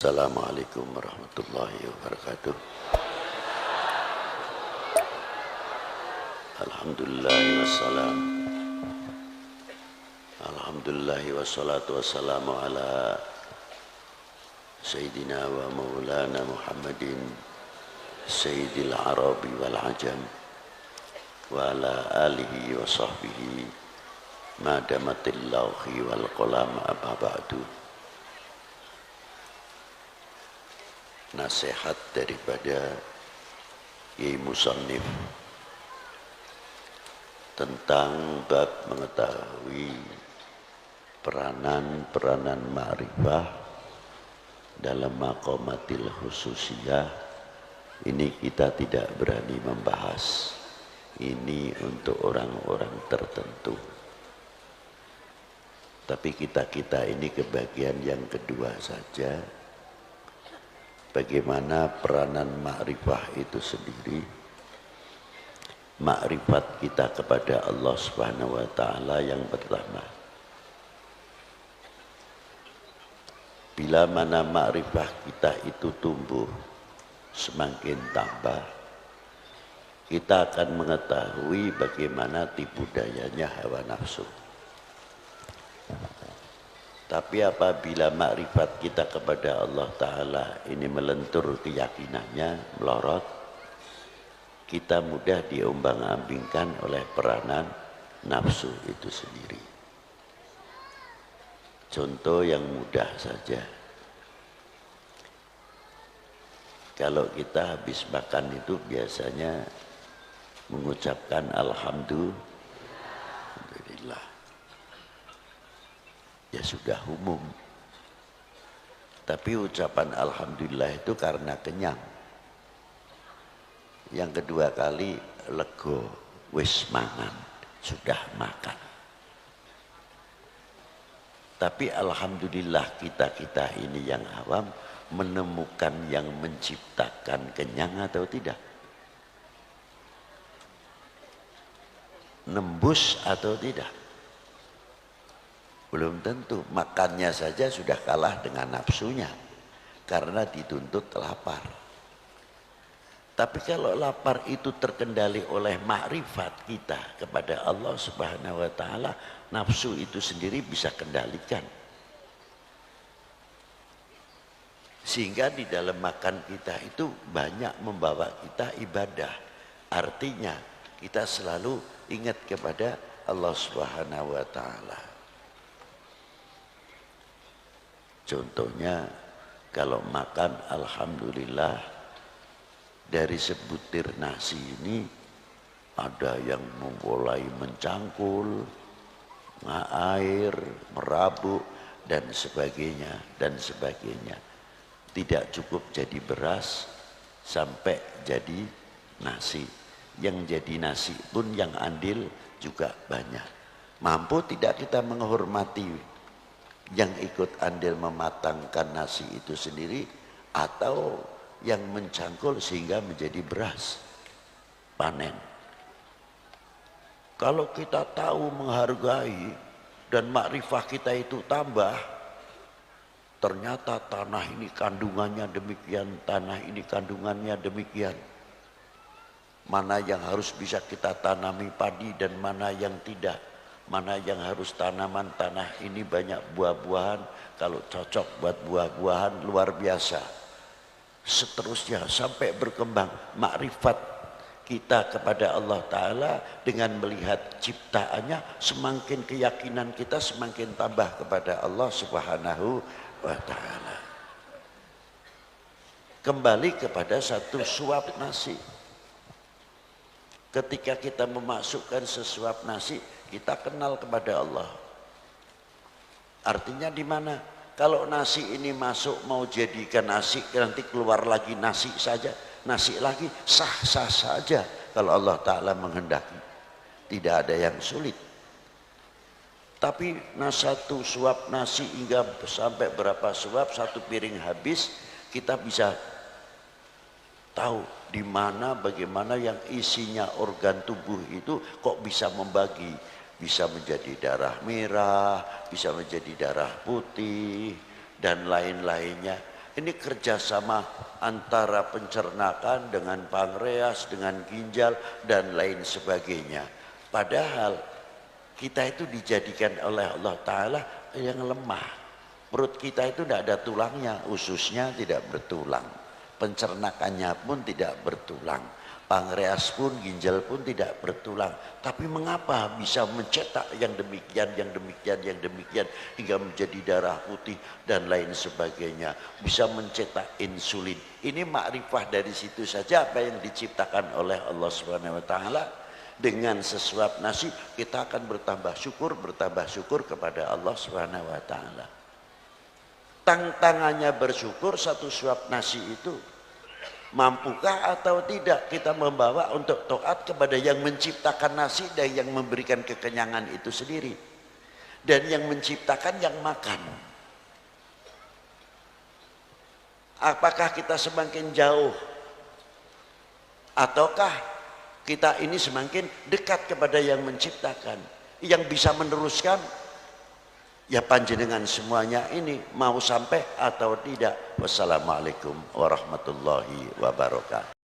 Assalamualaikum warahmatullahi wabarakatuh. Alhamdulillahi wassalatu wassalamu ala Sayyidina wa maulana Muhammadin Sayyidil Arabi wal Ajam wa ala alihi wa sahbihi madamatil lawhi wal qalam amma ba'du. Nasihat daripada Kiai Musannif tentang bab mengetahui peranan ma'rifah dalam maqamatil khususiyah. Ini kita tidak berani membahas, ini untuk orang-orang tertentu. Tapi kita ini kebagian yang kedua saja. Bagaimana peranan ma'rifah itu sendiri, makrifat kita kepada Allah Subhanahu wa taala yang pertama. Bila mana makrifah kita itu tumbuh, semakin tambah, kita akan mengetahui bagaimana tipu dayanya hawa nafsu. Tapi apabila makrifat kita kepada Allah Ta'ala ini melentur keyakinannya, melorot, kita mudah diombang-ambingkan oleh peranan nafsu itu sendiri. Contoh yang mudah saja. Kalau kita habis makan itu biasanya mengucapkan Alhamdulillah. Ya sudah umum. Tapi ucapan Alhamdulillah itu karena kenyang. Yang kedua kali lego, wis mangan, sudah makan. Tapi Alhamdulillah kita ini yang awam menemukan yang menciptakan kenyang atau tidak? Nembus atau tidak? Belum tentu. Makannya saja sudah kalah dengan nafsunya karena dituntut lapar. Tapi kalau lapar itu terkendali oleh makrifat kita kepada Allah Subhanahu wa taala, nafsu itu sendiri bisa kendalikan. Sehingga di dalam makan kita itu banyak membawa kita ibadah. Artinya kita selalu ingat kepada Allah Subhanahu wa taala. Contohnya kalau makan Alhamdulillah, dari sebutir nasi ini ada yang mulai mencangkul, air, merabuk dan sebagainya dan sebagainya. Tidak cukup jadi beras sampai jadi nasi. Yang jadi nasi pun yang andil juga banyak. Mampu tidak kita menghormati yang ikut andil mematangkan nasi itu sendiri, atau yang mencangkul sehingga menjadi beras panen. Kalau kita tahu menghargai dan makrifah kita itu tambah, ternyata tanah ini kandungannya demikian, tanah ini kandungannya demikian, mana yang harus bisa kita tanami padi dan mana yang tidak, mana yang harus tanaman tanah ini banyak buah-buahan, kalau cocok buat buah-buahan luar biasa. Seterusnya sampai berkembang makrifat kita kepada Allah Ta'ala dengan melihat ciptaannya, semakin keyakinan kita semakin tambah kepada Allah Subhanahu wa Ta'ala. Kembali kepada satu suap nasi. Ketika kita memasukkan sesuap nasi, kita kenal kepada Allah. Artinya di mana? Kalau nasi ini masuk mau jadikan nasi, nanti keluar lagi nasi saja, nasi lagi, sah-sah saja kalau Allah Ta'ala menghendaki. Tidak ada yang sulit. Tapi satu suap nasi hingga sampai berapa suap, satu piring habis, kita bisa tahu di mana bagaimana yang isinya organ tubuh itu kok bisa membagi. Bisa menjadi darah merah, bisa menjadi darah putih, dan lain-lainnya. Ini kerjasama antara pencernakan dengan pankreas, dengan ginjal dan lain sebagainya. Padahal kita itu dijadikan oleh Allah Ta'ala yang lemah. Perut kita itu tidak ada tulangnya, ususnya tidak bertulang, pencernakannya pun tidak bertulang, pankreas pun, ginjal pun tidak bertulang. Tapi mengapa bisa mencetak yang demikian, yang demikian, yang demikian hingga menjadi darah putih dan lain sebagainya, bisa mencetak insulin. Ini makrifah dari situ saja apa yang diciptakan oleh Allah Subhanahu wa taala. Dengan sesuap nasi kita akan bertambah syukur kepada Allah Subhanahu wa taala. Tantangannya bersyukur satu suap nasi itu. Mampukah atau tidak kita membawa untuk taat kepada yang menciptakan nasi dan yang memberikan kekenyangan itu sendiri. Dan yang menciptakan yang makan. Apakah kita semakin jauh? Ataukah kita ini semakin dekat kepada yang menciptakan? Yang bisa meneruskan? Ya panjenengan semuanya ini mau sampai atau tidak. Wassalamualaikum warahmatullahi wabarakatuh.